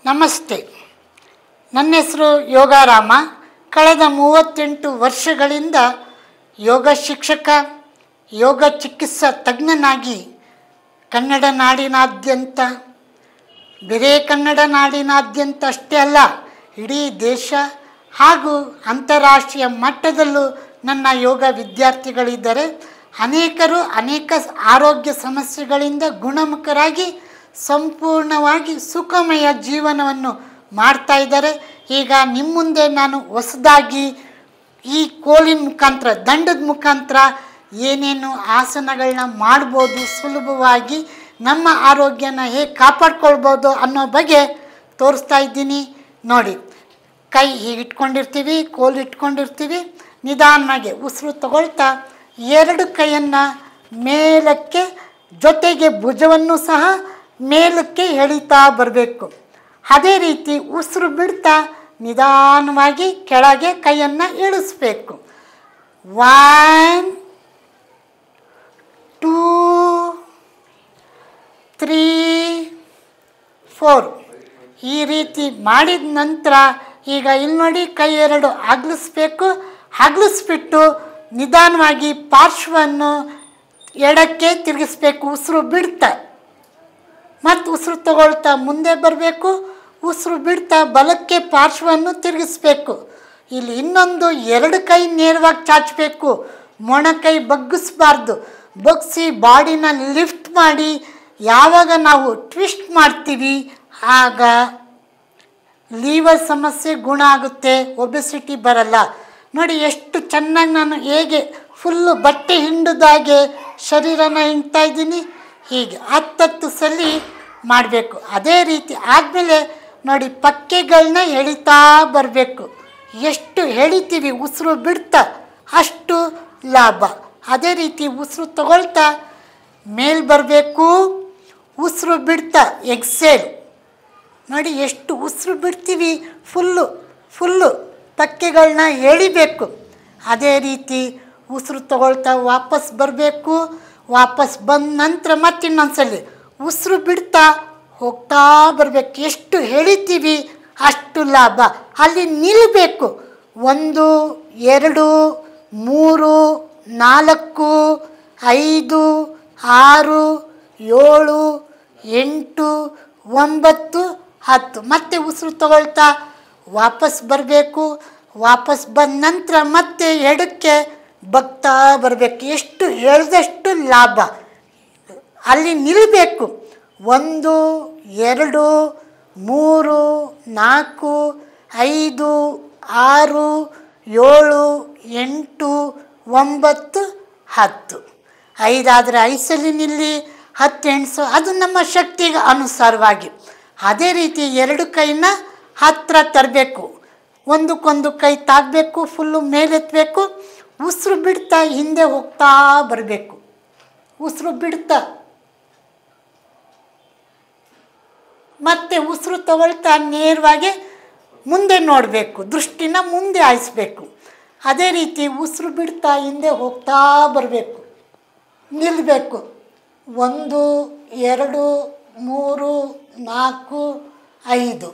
ನಮಸ್ತೆ. ನನ್ನ ಹೆಸರು ಯೋಗಾರಾಮ. ಕಳೆದ 38 ವರ್ಷಗಳಿಂದ ಯೋಗ ಶಿಕ್ಷಕ, ಯೋಗ ಚಿಕಿತ್ಸಾ ತಜ್ಞನಾಗಿ ಕನ್ನಡ ನಾಡಿನಾದ್ಯಂತ, ಬೇರೆ ಕನ್ನಡ ನಾಡಿನಾದ್ಯಂತ ಅಷ್ಟೇ ಅಲ್ಲ, ಇಡೀ ದೇಶ ಹಾಗೂ ಅಂತಾರಾಷ್ಟ್ರೀಯ ಮಟ್ಟದಲ್ಲೂ ನನ್ನ ಯೋಗ ವಿದ್ಯಾರ್ಥಿಗಳಿದ್ದಾರೆ. ಅನೇಕರು ಅನೇಕ ಆರೋಗ್ಯ ಸಮಸ್ಯೆಗಳಿಂದ ಗುಣಮುಖರಾಗಿ ಸಂಪೂರ್ಣವಾಗಿ ಸುಖಮಯ ಜೀವನವನ್ನು ಮಾಡ್ತಾ ಇದ್ದಾರೆ. ಈಗ ನಿಮ್ಮ ಮುಂದೆ ನಾನು ಹೊಸದಾಗಿ ಈ ಕೋಲಿನ ಮುಖಾಂತರ, ದಂಡದ ಮುಖಾಂತರ ಏನೇನು ಆಸನಗಳನ್ನ ಮಾಡ್ಬೋದು, ಸುಲಭವಾಗಿ ನಮ್ಮ ಆರೋಗ್ಯನ ಹೇಗೆ ಕಾಪಾಡ್ಕೊಳ್ಬೋದು ಅನ್ನೋ ಬಗ್ಗೆ ತೋರಿಸ್ತಾ ಇದ್ದೀನಿ. ನೋಡಿ, ಕೈ ಹೀಗೆ ಇಟ್ಕೊಂಡಿರ್ತೀವಿ, ಕೋಲು ಇಟ್ಕೊಂಡಿರ್ತೀವಿ. ನಿಧಾನವಾಗಿ ಉಸಿರು ತಗೊಳ್ತಾ 2 ಕೈಯನ್ನು ಮೇಲಕ್ಕೆ, ಜೊತೆಗೆ ಭುಜವನ್ನು ಸಹ ಮೇಲಕ್ಕೆ ಎಳಿತಾ ಬರಬೇಕು. ಅದೇ ರೀತಿ ಉಸಿರು ಬಿಡ್ತಾ ನಿಧಾನವಾಗಿ ಕೆಳಗೆ ಕೈಯನ್ನು ಇಳಿಸ್ಬೇಕು. 1 2 3 4 ಈ ರೀತಿ ಮಾಡಿದ ನಂತರ ಈಗ ಇಲ್ಲಿ ನೋಡಿ, ಕೈ 2 ಅಗಲಿಸ್ಬೇಕು. ಅಗಲಿಸ್ಬಿಟ್ಟು ನಿಧಾನವಾಗಿ ಪಾರ್ಶ್ವವನ್ನು ಎಡಕ್ಕೆ ತಿರುಗಿಸ್ಬೇಕು ಉಸಿರು ಬಿಡ್ತಾ. ಮತ್ತು ಉಸಿರು ತಗೊಳ್ತಾ ಮುಂದೆ ಬರಬೇಕು. ಉಸಿರು ಬಿಡ್ತಾ ಬಲಕ್ಕೆ ಪಾರ್ಶ್ವವನ್ನು ತಿರುಗಿಸ್ಬೇಕು. ಇಲ್ಲಿ ಇನ್ನೊಂದು 2 ಕೈ ನೇರವಾಗಿ ಚಾಚಬೇಕು. ಮೊಣಕೈ ಬಗ್ಗಿಸ್ಬಾರ್ದು. ಬಗ್ಗಿಸಿ ಬಾಡಿನ ಲಿಫ್ಟ್ ಮಾಡಿ ಯಾವಾಗ ನಾವು ಟ್ವಿಸ್ಟ್ ಮಾಡ್ತೀವಿ ಆಗ ಲೀವರ್ ಸಮಸ್ಯೆ ಗುಣ ಆಗುತ್ತೆ, ಒಬೆಸಿಟಿ ಬರಲ್ಲ. ನೋಡಿ ಎಷ್ಟು ಚೆನ್ನಾಗಿ ನಾನು ಹೇಗೆ ಫುಲ್ಲು ಬಟ್ಟೆ ಹಿಂಡಿದಾಗೆ ಶರೀರನ ಹಿಂಡ್ತಾ ಇದ್ದೀನಿ. ಹೀಗೆ 10 ಸಲ ಮಾಡಬೇಕು. ಅದೇ ರೀತಿ ಆದಮೇಲೆ ನೋಡಿ, ಪಕ್ಕೆಗಳನ್ನ ಎಳಿತಾ ಬರಬೇಕು. ಎಷ್ಟು ಎಳಿತೀವಿ ಉಸಿರು ಬಿಡ್ತಾ ಅಷ್ಟು ಲಾಭ. ಅದೇ ರೀತಿ ಉಸಿರು ತಗೊಳ್ತಾ ಮೇಲೆ ಬರಬೇಕು. ಉಸಿರು ಬಿಡ್ತಾ ಎಕ್ಸೇಲ್. ನೋಡಿ ಎಷ್ಟು ಉಸಿರು ಬಿಡ್ತೀವಿ, ಫುಲ್ಲು ಪಕ್ಕೆಗಳನ್ನ ಎಳಿಬೇಕು. ಅದೇ ರೀತಿ ಉಸಿರು ತಗೊಳ್ತಾ ವಾಪಸ್ ಬರಬೇಕು. ವಾಪಸ್ ಬಂದ ನಂತರ ಮತ್ತೆ ಇನ್ನೊಂದ್ಸಲಿ ಉಸಿರು ಬಿಡ್ತಾ ಹೋಗ್ತಾ ಬರಬೇಕು. ಎಷ್ಟು ಎಳಿತೀವಿ ಅಷ್ಟು ಲಾಭ. ಅಲ್ಲಿ ನಿಲ್ಲಬೇಕು. 1 2 3 4 5 6 7 8 9 10 ಮತ್ತೆ ಉಸಿರು ತಗೊಳ್ತಾ ವಾಪಸ್ ಬರಬೇಕು. ವಾಪಸ್ ಬಂದ ನಂತರ ಮತ್ತೆ ಎಡಕ್ಕೆ ಬಗ್ತಾ ಬರಬೇಕು. ಎಷ್ಟು ಎಳೆದಷ್ಟು ಲಾಭ. ಅಲ್ಲಿ ನಿಲ್ಲಬೇಕು. 1 2 3 4 5 6 7 8 9 10. 5 ಆದರೆ 5 ಸಲ ನಿಲ್ಲಿ, 10 ಎಣಿಸು. ಅದು ನಮ್ಮ ಶಕ್ತಿಗೆ ಅನುಸಾರವಾಗಿ. ಅದೇ ರೀತಿ 2 ಕೈನ ಹತ್ತಿರ ತರಬೇಕು. ಒಂದಕ್ಕೊಂದು ಕೈ ತಾಗಬೇಕು. ಫುಲ್ಲು ಮೇಲೆತ್ತಬೇಕು. ಉಸಿರು ಬಿಡ್ತಾ ಹಿಂದೆ ಹೋಗ್ತಾ ಬರಬೇಕು. ಉಸಿರು ಬಿಡ್ತಾ ಮತ್ತೆ ಉಸಿರು ತಗೊಳ್ತಾ ನೇರವಾಗಿ ಮುಂದೆ ನೋಡಬೇಕು. ದೃಷ್ಟಿನ ಮುಂದೆ ಹಾಯಿಸ್ಬೇಕು. ಅದೇ ರೀತಿ ಉಸಿರು ಬಿಡ್ತಾ ಹಿಂದೆ ಹೋಗ್ತಾ ಬರಬೇಕು. ನಿಲ್ಲಬೇಕು. 1 2 3 4 5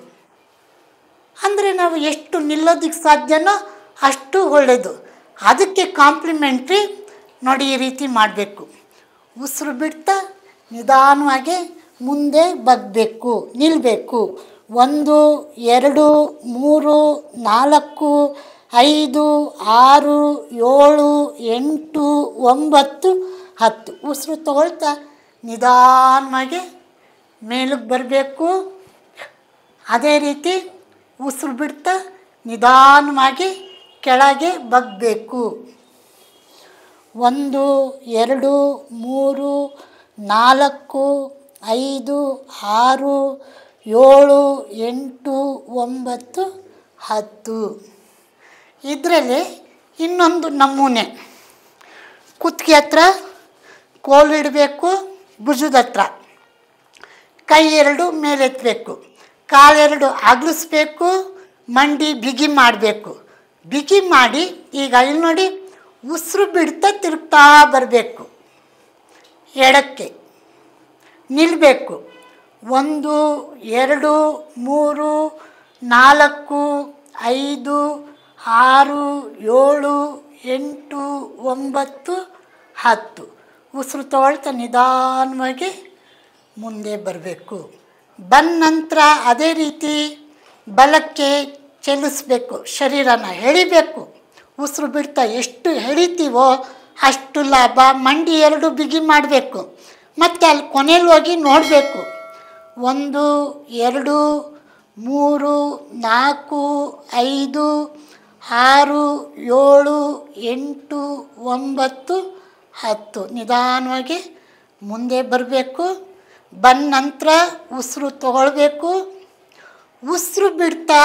ಅಂದರೆ ನಾವು ಎಷ್ಟು ನಿಲ್ಲೋದಕ್ಕೆ ಸಾಧ್ಯನೋ ಅಷ್ಟು ಒಳ್ಳೆಯದು. ಅದಕ್ಕೆ ಕಾಂಪ್ಲಿಮೆಂಟ್ರಿ ನೋಡಿ ಈ ರೀತಿ ಮಾಡಬೇಕು. ಉಸಿರು ಬಿಡ್ತಾ ನಿಧಾನವಾಗಿ ಮುಂದೆ ಬಗ್ಬೇಕು, ನಿಲ್ಲಬೇಕು. 1 2 3 4 5 6 7 8 9 10 ಉಸಿರು ತಗೊಳ್ತಾ ನಿಧಾನವಾಗಿ ಮೇಲಕ್ಕೆ ಬರಬೇಕು. ಅದೇ ರೀತಿ ಉಸಿರು ಬಿಡ್ತಾ ನಿಧಾನವಾಗಿ ಕೆಳಗೆ ಬಗ್ಬೇಕು. 1 2 3 4 5 6 7 8 9 10. ಇದರಲ್ಲಿ ಇನ್ನೊಂದು ನಮೂನೆ. ಕುತ್ತಿಗೆ ಹತ್ರ ಕೋಲು ಇಡಬೇಕು. ಭುಜದ ಹತ್ರ ಕೈ 2 ಮೇಲೆತ್ತಬೇಕು. ಕಾಲು 2 ಅಗಲಿಸ್ಬೇಕು. ಮಂಡಿ ಬಿಗಿ ಮಾಡಬೇಕು. ಬಿಗಿ ಮಾಡಿ ಈಗ ಇಲ್ಲಿ ನೋಡಿ, ಉಸಿರು ಬಿಡ್ತಾ ತಿರುಗ್ತಾ ಬರಬೇಕು. ಎಡಕ್ಕೆ ನಿಲ್ಲಬೇಕು. 1 2 3 4 5 6 7 8 9 10. ಉಸಿರು ತಗೊಳ್ತಾ ನಿಧಾನವಾಗಿ ಮುಂದೆ ಬರಬೇಕು. ಬಂದ ನಂತರ ಅದೇ ರೀತಿ ಬಲಕ್ಕೆ ಚಲಿಸಬೇಕು, ಶರೀರನ ಎಳಿಬೇಕು. ಉಸಿರು ಬಿಡ್ತಾ ಎಷ್ಟು ಎಳಿತೀವೋ ಅಷ್ಟು ಲಾಭ. ಮಂಡಿ 2 ಬಿಗಿ ಮಾಡಬೇಕು. ಮತ್ತು ಅಲ್ಲಿ ಕೊನೆಯಲ್ಲಿ ಹೋಗಿ ನೋಡಬೇಕು. 1 2 3 4 5 6 7 8 9 10. ನಿಧಾನವಾಗಿ ಮುಂದೆ ಬರಬೇಕು. ಬಂದ ನಂತರ ಉಸಿರು ತಗೊಳ್ಬೇಕು. ಉಸಿರು ಬಿಡ್ತಾ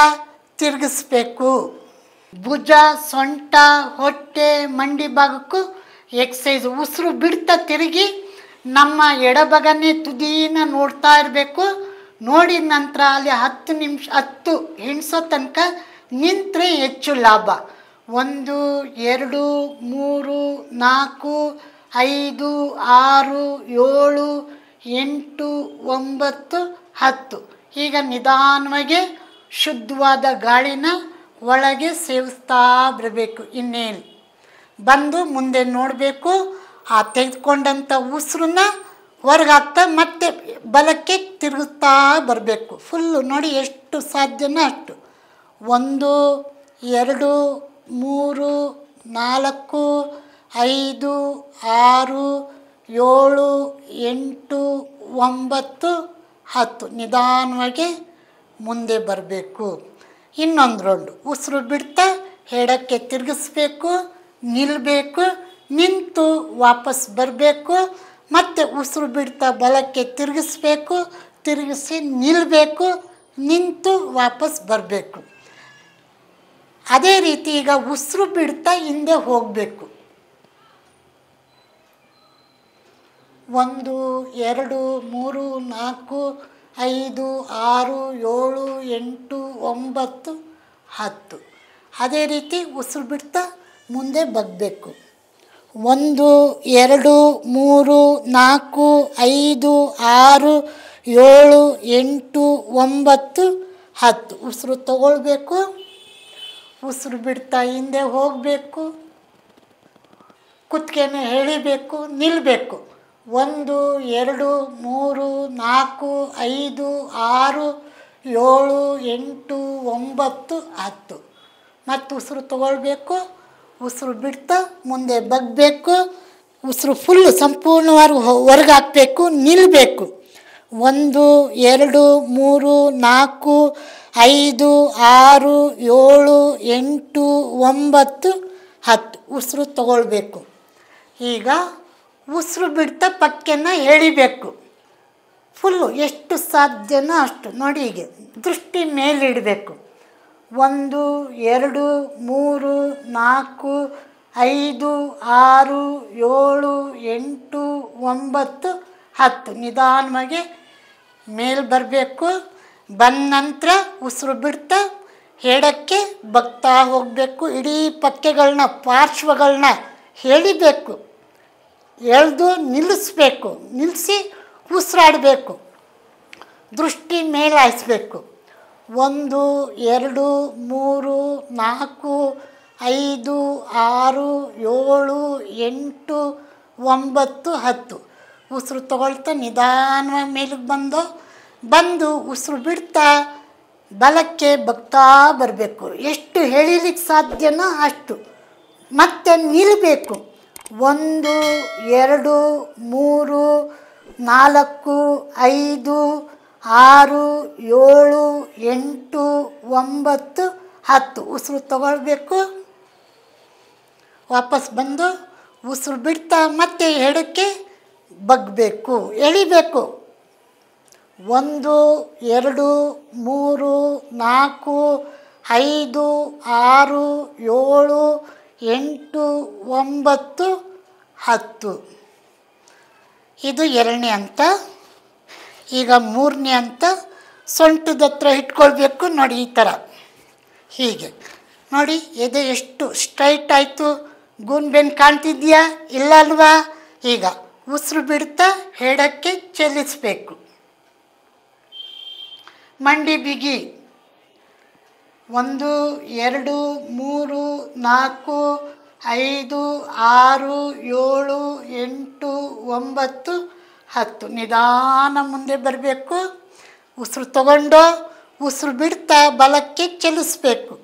ತಿರುಗಿಸ್ಬೇಕು. ಭುಜ, ಸೊಂಟ, ಹೊಟ್ಟೆ, ಮಂಡಿ ಭಾಗಕ್ಕೂ ಎಕ್ಸಸೈಸು. ಉಸಿರು ಬಿಡ್ತಾ ತಿರುಗಿ ನಮ್ಮ ಎಡಭಗನೇ ತುದಿನ ನೋಡ್ತಾ ಇರಬೇಕು. ನೋಡಿದ ನಂತರ ಅಲ್ಲಿ 10 ನಿಮಿಷ 10 ಎಣಿಸೋ ತನಕ ನಿಂತರೆ ಹೆಚ್ಚು ಲಾಭ. 1 2 3 4 5 6 7 8 9 10. ಈಗ ನಿಧಾನವಾಗಿ ಶುದ್ಧವಾದ ಗಾಳಿನ ಒಳಗೆ ಸೇವಿಸ್ತಾ ಬರಬೇಕು. ಇನ್ನೇನು ಬಂದು ಮುಂದೆ ನೋಡಬೇಕು. ಆ ತೆಗೆದುಕೊಂಡಂಥ ಉಸಿರನ್ನ ಹೊರಗಾಗ್ತಾ ಮತ್ತೆ ಬಲಕ್ಕೆ ತಿರುಗುತ್ತಾ ಬರಬೇಕು. ಫುಲ್ಲು ನೋಡಿ ಎಷ್ಟು ಸಾಧ್ಯನೋ ಅಷ್ಟು. 1 2 3 4 5 6 7 8 9 10. ನಿಧಾನವಾಗಿ ಮುಂದೆ ಬರಬೇಕು. ಇನ್ನೊಂದು ರೌಂಡು ಉಸಿರು ಬಿಡ್ತಾ ಎಡಕ್ಕೆ ತಿರುಗಿಸ್ಬೇಕು, ನಿಲ್ಲಬೇಕು, ನಿಂತು ವಾಪಸ್ ಬರಬೇಕು. ಮತ್ತು ಉಸಿರು ಬಿಡ್ತಾ ಬಲಕ್ಕೆ ತಿರುಗಿಸ್ಬೇಕು, ತಿರುಗಿಸಿ ನಿಲ್ಲಬೇಕು, ನಿಂತು ವಾಪಸ್ ಬರಬೇಕು. ಅದೇ ರೀತಿ ಈಗ ಉಸಿರು ಬಿಡ್ತಾ ಹಿಂದೆ ಹೋಗಬೇಕು. 1 2 3 4 5 6 7 8 9 10. ಅದೇ ರೀತಿ ಉಸಿರು ಬಿಡ್ತಾ ಮುಂದೆ ಬಗ್ಬೇಕು. 1 2 3 4 5 6 7 8 9 10. ಉಸಿರು ತಗೊಳ್ಬೇಕು. ಉಸಿರು ಬಿಡ್ತಾ ಹಿಂದೆ ಹೋಗಬೇಕು. ಕುತ್ತಿಗೆನ ಎಳಿಬೇಕು, ನಿಲ್ಲಬೇಕು. 1 2 3 4 5 6 7 8 9 10. ಮತ್ತು ಉಸಿರು ತಗೊಳ್ಬೇಕು. ಉಸಿರು ಬಿಡ್ತಾ ಮುಂದೆ ಬಗ್ಬೇಕು. ಉಸಿರು ಫುಲ್ಲು ಸಂಪೂರ್ಣವಾಗಿ ಹೊರಗೆ ಹಾಕಬೇಕು, ನಿಲ್ಲಬೇಕು. 1 2 3 4 5 6 7 8 9 10. ಉಸಿರು ತಗೊಳ್ಬೇಕು. ಈಗ ಉಸಿರು ಬಿಡ್ತಾ ಪಕ್ಕೆನ ಎಳಿಬೇಕು. ಫುಲ್ಲು ಎಷ್ಟು ಸಾಧ್ಯನೋ ಅಷ್ಟು. ನೋಡಿ ಹೀಗೆ ದೃಷ್ಟಿ ಮೇಲಿಡಬೇಕು. 1 2 3 4 5 6 7 8 9 10. ನಿಧಾನವಾಗಿ ಮೇಲೆ ಬರಬೇಕು. ಬಂದ ನಂತರ ಉಸಿರು ಬಿಡ್ತಾ ಎಡಕ್ಕೆ ಬಗ್ತಾ ಹೋಗಬೇಕು. ಇಡೀ ಪಕ್ಕೆಗಳನ್ನ ಪಾರ್ಶ್ವಗಳನ್ನ ಎಳಿಬೇಕು. ಎಳೆದು ನಿಲ್ಲಿಸ್ಬೇಕು. ನಿಲ್ಲಿಸಿ ಉಸಿರಾಡಬೇಕು. ದೃಷ್ಟಿ ಮೇಲೆ ಹಾಯಿಸ್ಬೇಕು. 1 2 3 4 5 6 7 8 9 10. ಉಸಿರು ತಗೊಳ್ತಾ ನಿಧಾನವಾಗಿ ಮೇಲಕ್ಕೆ ಬಂದು ಉಸಿರು ಬಿಡ್ತಾ ಬಲಕ್ಕೆ ಬಗ್ತಾ ಬರಬೇಕು. ಎಷ್ಟು ಎಳಿಲಿಕ್ಕೆ ಸಾಧ್ಯನೋ ಅಷ್ಟು. ಮತ್ತೆ ನಿಲ್ಲಬೇಕು. 1 2 3 4 5 6 7 8 9 10. ಉಸಿರು ತಗೊಳ್ಬೇಕು. ವಾಪಸ್ ಬಂದು ಉಸಿರು ಬಿಡ್ತಾ ಮತ್ತೆ ಎಡಕ್ಕೆ ಬಗ್ಬೇಕು, ಎಳಿಬೇಕು. 1 2 3 4 5 6 7 8 9 10. ಇದು 2ನೇ ಹಂತ. ಈಗ 3ನೇ ಹಂತ. ಸೊಂಟದ ಹತ್ರ ಇಟ್ಕೊಳ್ಬೇಕು. ನೋಡಿ ಈ ಥರ ಹೀಗೆ ನೋಡಿ. ಎದೆ ಎಷ್ಟು ಸ್ಟ್ರೈಟ್ ಆಯಿತು. ಗೂನ್ಬೆನ್ನು ಕಾಣ್ತಿದೆಯಾ? ಇಲ್ಲ ಅಲ್ವಾ? ಈಗ ಉಸಿರು ಬಿಡ್ತಾ ಎಡಕ್ಕೆ ಚಲಿಸಬೇಕು. ಮಂಡಿ ಬಿಗಿ. 1 2 3 4 5 6 7 8 9 10. ನಿಧಾನ ಮುಂದೆ ಬರಬೇಕು. ಉಸಿರು ತಗೊಂಡು ಉಸಿರು ಬಿಡ್ತಾ ಬಲಕ್ಕೆ ಚಲಿಸಬೇಕು.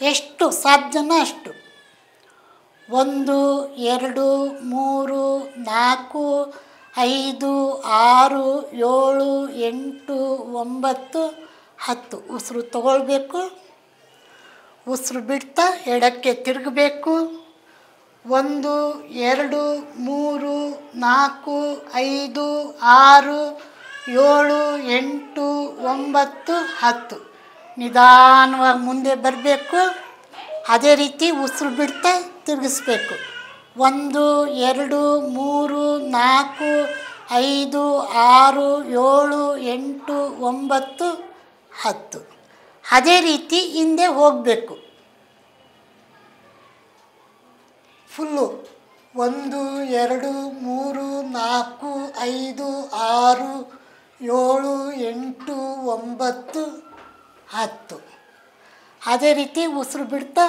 ಎಷ್ಟು ಸಾಧ್ಯನೋ ಅಷ್ಟು. 1 2 3 4 5 6 7 8 9 10. ಉಸಿರು ತಗೊಳ್ಬೇಕು. ಉಸಿರು ಬಿಡ್ತಾ ಎಡಕ್ಕೆ ತಿರುಗಬೇಕು. 1 2 3 4 5 6 7 8 9 10. ನಿಧಾನವಾಗಿ ಮುಂದೆ ಬರಬೇಕು. ಅದೇ ರೀತಿ ಉಸಿರು ಬಿಡ್ತಾ ತಿರುಗಿಸ್ಬೇಕು. 1 2 3 4 5 6 7 8 9 10. ಅದೇ ರೀತಿ ಹಿಂದೆ ಹೋಗಬೇಕು ಫುಲ್ಲು. 1 2 3 4 5 6 7 8 9 10. ಅದೇ ರೀತಿ ಉಸಿರು ಬಿಡ್ತಾ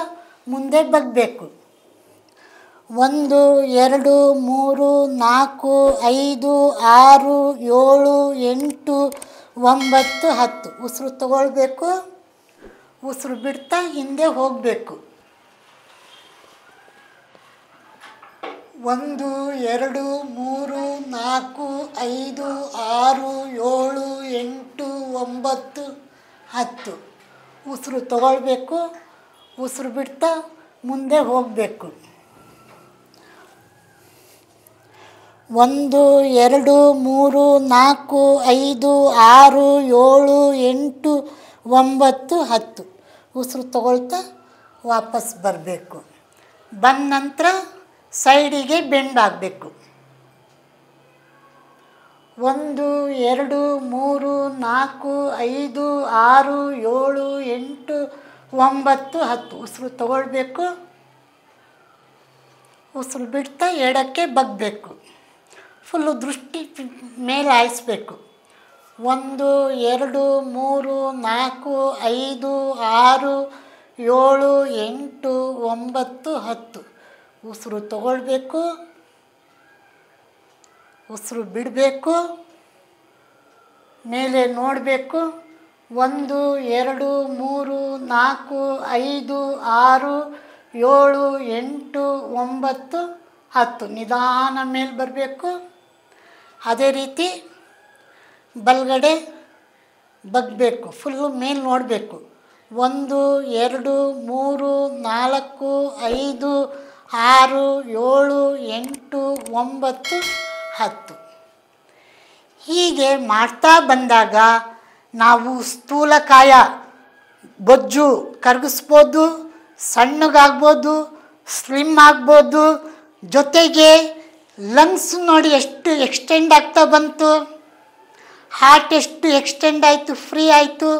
ಮುಂದೆ ಬಗ್ಬೇಕು. 1 2 3 4 5 6 7 8 9 10. ಉಸಿರು ತಗೊಳ್ಬೇಕು. ಉಸಿರು ಬಿಡ್ತಾ ಹಿಂದೆ ಹೋಗಬೇಕು. 1 2 3 4 5 6 7 8 9 10. ಉಸಿರು ತಗೊಳ್ಬೇಕು. ಉಸಿರು ಬಿಡ್ತಾ ಮುಂದೆ ಹೋಗಬೇಕು. 1 2 3 4 5 6 7 8 9 10. ಉಸಿರು ತಗೊಳ್ತಾ ವಾಪಸ್ ಬರಬೇಕು. ಬಂದ ನಂತರ ಸೈಡಿಗೆ ಬೆಂಡ್ ಆಗಬೇಕು. 1 2 3 4 5 6 7 8 9 10. ಉಸಿರು ತಗೊಳ್ಬೇಕು. ಉಸಿರು ಬಿಡ್ತಾ ಎಡಕ್ಕೆ ಬಗ್ಬೇಕು. ಫುಲ್ಲು ದೃಷ್ಟಿ ಮೇಲೆ ಹಾಯಿಸ್ಬೇಕು. 1 2 3 4 5 6 7 8 9 10. ಉಸಿರು ತಗೊಳ್ಬೇಕು. ಉಸಿರು ಬಿಡಬೇಕು. ಮೇಲೆ ನೋಡಬೇಕು. 1 2 3 4 5 6 7 8 9 10. ನಿಧಾನ ಮೇಲೆ ಬರಬೇಕು. ಅದೇ ರೀತಿ ಬಲಗಡೆ ಬಗ್ಬೇಕು. ಫುಲ್ಲು ಮೇಲೆ ನೋಡಬೇಕು. 1 2 3 4 5 6 7 8 9 10. ಹೀಗೆ ಮಾಡ್ತಾ ಬಂದಾಗ ನಾವು ಸ್ಥೂಲಕಾಯ ಬೊಜ್ಜು ಕರಗಿಸ್ಬೋದು, ಸಣ್ಣಗಾಗ್ಬೋದು, ಸ್ಲಿಮ್ ಆಗ್ಬೋದು. ಜೊತೆಗೆ ಲಂಗ್ಸ್ ನೋಡಿ ಎಷ್ಟು ಎಕ್ಸ್ಟೆಂಡ್ ಆಗ್ತಾ ಬಂತು. ಹಾರ್ಟ್ ಎಷ್ಟು ಎಕ್ಸ್ಟೆಂಡ್ ಆಯಿತು, ಫ್ರೀ ಆಯಿತು.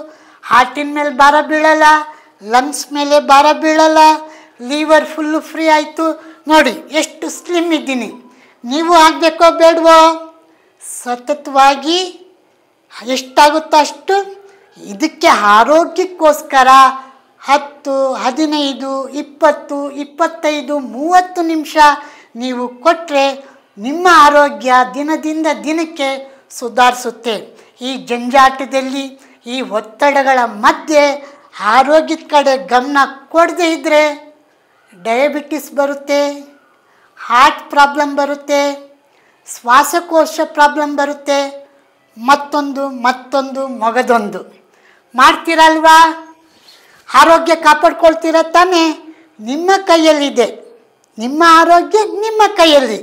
ಹಾರ್ಟಿನ ಮೇಲೆ ಭಾರ ಬೀಳಲ್ಲ, ಲಂಗ್ಸ್ ಮೇಲೆ ಭಾರ ಬೀಳಲ್ಲ, ಲಿವರ್ ಫುಲ್ಲು ಫ್ರೀ ಆಯಿತು. ನೋಡಿ ಎಷ್ಟು ಸ್ಲಿಮ್ ಇದ್ದೀನಿ. ನೀವು ಆಗಬೇಕೋ ಬೇಡವೋ? ಸತತವಾಗಿ ಎಷ್ಟಾಗುತ್ತೋ ಅಷ್ಟು. ಇದಕ್ಕೆ ಆರೋಗ್ಯಕ್ಕೋಸ್ಕರ 10 15 20 25 30 ನಿಮಿಷ ನೀವು ಕೊಟ್ಟರೆ ನಿಮ್ಮ ಆರೋಗ್ಯ ದಿನದಿಂದ ದಿನಕ್ಕೆ ಸುಧಾರಿಸುತ್ತೆ. ಈ ಜಂಜಾಟದಲ್ಲಿ, ಈ ಒತ್ತಡಗಳ ಮಧ್ಯೆ ಆರೋಗ್ಯದ ಕಡೆ ಗಮನ ಕೊಡದೇ ಇದ್ದರೆ ಡಯಾಬಿಟಿಸ್ ಬರುತ್ತೆ, ಹಾರ್ಟ್ ಪ್ರಾಬ್ಲಮ್ ಬರುತ್ತೆ, ಶ್ವಾಸಕೋಶ ಪ್ರಾಬ್ಲಮ್ ಬರುತ್ತೆ, ಮತ್ತೊಂದು ಮಗದೊಂದು. ಮಾಡ್ತೀರಲ್ವಾ? ಆರೋಗ್ಯ ಕಾಪಾಡ್ಕೊಳ್ತೀರ ತಾನೇ? ನಿಮ್ಮ ಕೈಯಲ್ಲಿದೆ. ನಿಮ್ಮ ಆರೋಗ್ಯ ನಿಮ್ಮ ಕೈಯಲ್ಲಿ.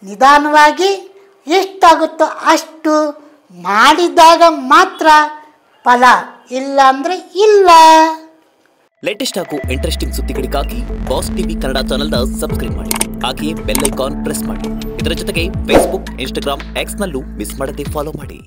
ನಿಧಾನವಾಗಿ ಎಷ್ಟಾಗುತ್ತೋ ಅಷ್ಟು ಮಾಡಿದಾಗ ಮಾತ್ರ ಫಲ, ಇಲ್ಲ ಅಂದರೆ ಇಲ್ಲ. ಲೇಟೆಸ್ಟ್ ಹಾಗೂ ಇಂಟ್ರೆಸ್ಟಿಂಗ್ ಸುದ್ದಿಗಳಿಗಾಗಿ ಬಾಸ್ ಟಿವಿ ಕನ್ನಡ ಚಾನೆಲ್ನ ಸಬ್ಸ್ಕ್ರೈಬ್ ಮಾಡಿ. ಹಾಗೆಯೇ ಬೆಲ್ ಐಕಾನ್ ಪ್ರೆಸ್ ಮಾಡಿ. ಇದರ ಜೊತೆಗೆ ಫೇಸ್ಬುಕ್, ಇನ್ಸ್ಟಾಗ್ರಾಮ್, ಎಕ್ಸ್ನಲ್ಲೂ ಮಿಸ್ ಮಾಡದೆ ಫಾಲೋ ಮಾಡಿ.